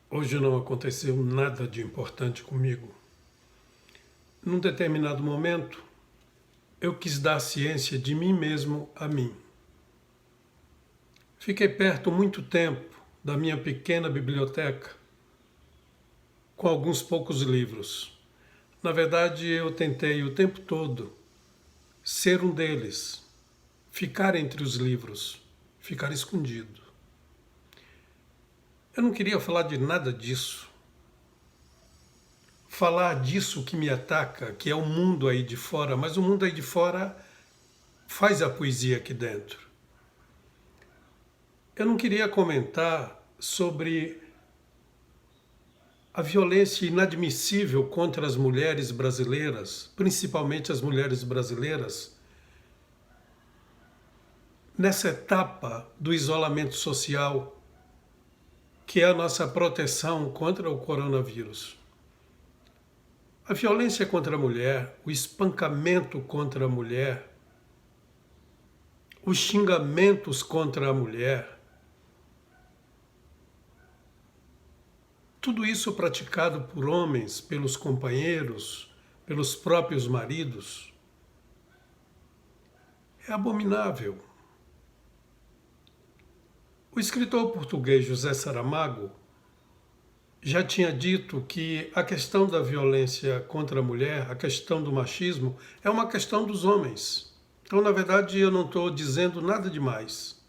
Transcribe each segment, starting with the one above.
Hoje não aconteceu nada de importante comigo. Num determinado momento, eu quis dar ciência de mim mesmo a mim. Fiquei perto muito tempo da minha pequena biblioteca, com alguns poucos livros. Na verdade, eu tentei o tempo todo ser um deles, ficar entre os livros, ficar escondido. Eu não queria falar de nada disso. Falar disso que me ataca, que é o mundo aí de fora, mas o mundo aí de fora faz a poesia aqui dentro. Eu não queria comentar sobre a violência inadmissível contra as mulheres brasileiras, principalmente as mulheres brasileiras, nessa etapa do isolamento social, que é a nossa proteção contra o coronavírus. A violência contra a mulher, o espancamento contra a mulher, os xingamentos contra a mulher, tudo isso praticado por homens, pelos companheiros, pelos próprios maridos, é abominável. O escritor português José Saramago já tinha dito que a questão da violência contra a mulher, a questão do machismo, é uma questão dos homens. Então, na verdade, eu não estou dizendo nada demais.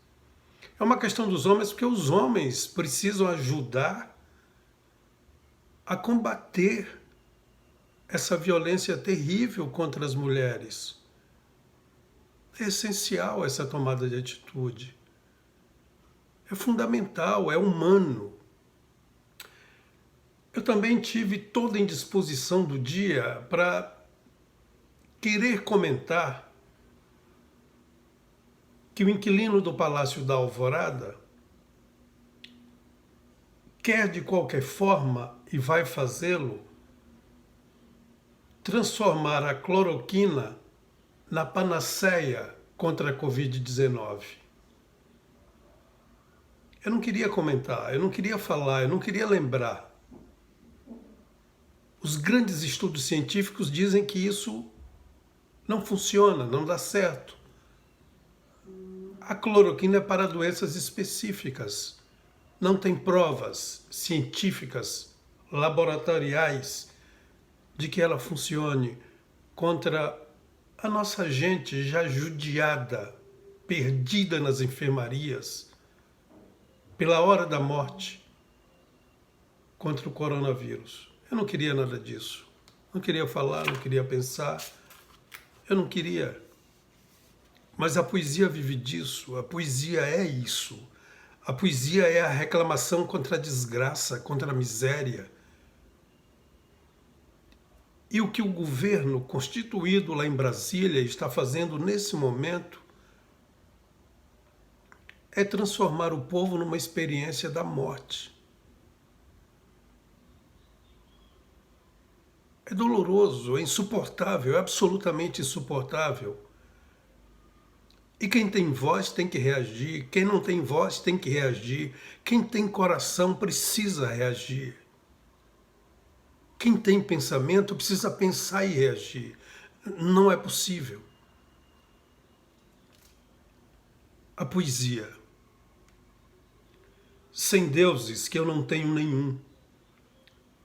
É uma questão dos homens porque os homens precisam ajudar a combater essa violência terrível contra as mulheres. É essencial essa tomada de atitude. É fundamental, é humano. Eu também tive toda a indisposição do dia para querer comentar que o inquilino do Palácio da Alvorada quer de qualquer forma, e vai fazê-lo, transformar a cloroquina na panaceia contra a Covid-19. Eu não queria comentar, eu não queria falar, eu não queria lembrar. Os grandes estudos científicos dizem que isso não funciona, não dá certo. A cloroquina é para doenças específicas. Não tem provas científicas, laboratoriais, de que ela funcione contra a nossa gente já judiada, perdida nas enfermarias, pela hora da morte, contra o coronavírus. Eu não queria nada disso. Não queria falar, não queria pensar. Eu não queria. Mas a poesia vive disso. A poesia é isso. A poesia é a reclamação contra a desgraça, contra a miséria. E o que o governo constituído lá em Brasília está fazendo nesse momento é transformar o povo numa experiência da morte. É doloroso, é insuportável, é absolutamente insuportável. E quem tem voz tem que reagir, quem não tem voz tem que reagir, quem tem coração precisa reagir. Quem tem pensamento precisa pensar e reagir. Não é possível. A poesia. Sem deuses que eu não tenho nenhum.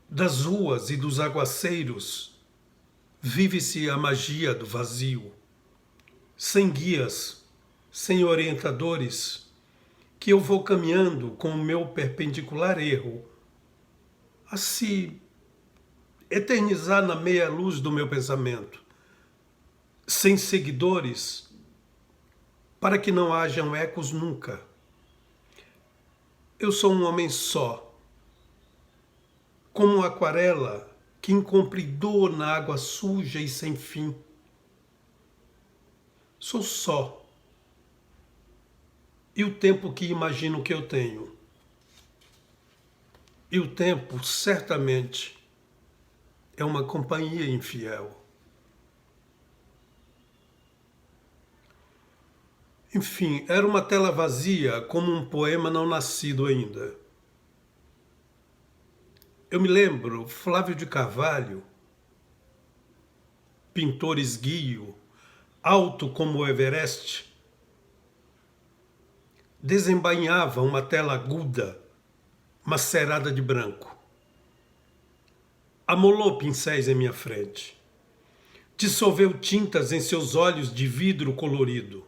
Das ruas e dos aguaceiros vive-se a magia do vazio. Sem guias, sem orientadores, que eu vou caminhando com o meu perpendicular erro, a se eternizar na meia luz do meu pensamento, sem seguidores, para que não hajam ecos nunca. Eu sou um homem só, como uma aquarela que encontre dor na água suja e sem fim. Sou só. E o tempo que imagino que eu tenho. E o tempo, certamente, é uma companhia infiel. Enfim, era uma tela vazia, como um poema não nascido ainda. Eu me lembro, Flávio de Carvalho, pintor esguio, alto como o Everest, desembainhava uma tela aguda, macerada de branco. Amolou pincéis em minha frente. Dissolveu tintas em seus olhos de vidro colorido.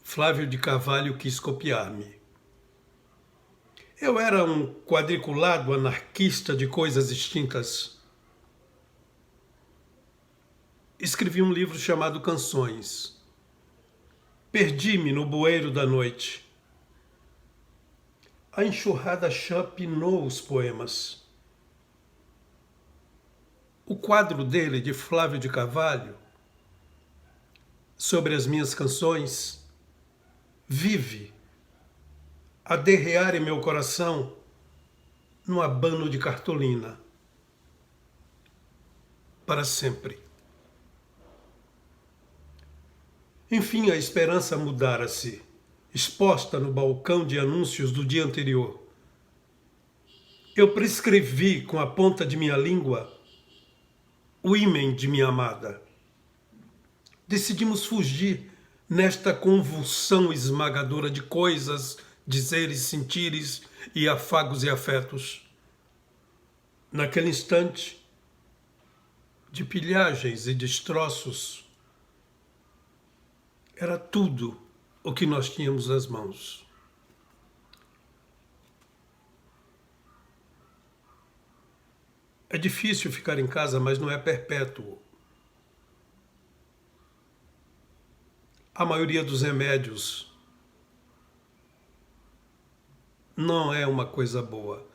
Flávio de Carvalho quis copiar-me. Eu era um quadriculado anarquista de coisas extintas. Escrevi um livro chamado Canções. Perdi-me no bueiro da noite. A enxurrada chapinou os poemas. O quadro dele, de Flávio de Carvalho, sobre as minhas canções, vive a derrear em meu coração num abano de cartolina. Para sempre. Enfim, a esperança mudara-se, exposta no balcão de anúncios do dia anterior. Eu prescrevi com a ponta de minha língua o ímen de minha amada. Decidimos fugir nesta convulsão esmagadora de coisas, dizeres, sentires e afagos e afetos. Naquele instante de pilhagens e destroços, era tudo o que nós tínhamos nas mãos. É difícil ficar em casa, mas não é perpétuo. A maioria dos remédios não é uma coisa boa.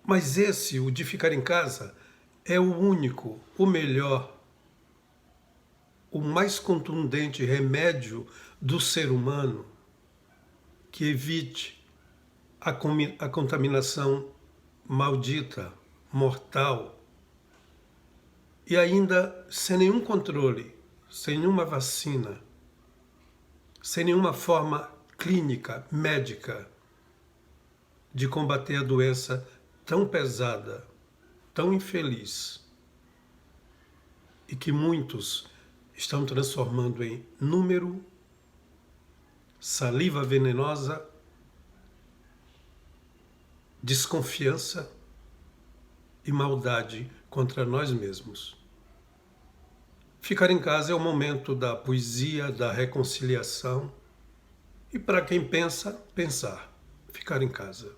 Mas esse, o de ficar em casa, é o único, o melhor, o mais contundente remédio do ser humano que evite a contaminação maldita, mortal, e ainda sem nenhum controle, sem nenhuma vacina, sem nenhuma forma clínica, médica, de combater a doença tão pesada, tão infeliz, e que muitos estão transformando em número, saliva venenosa, desconfiança e maldade contra nós mesmos. Ficar em casa é o momento da poesia, da reconciliação e, para quem pensa, pensar. Ficar em casa.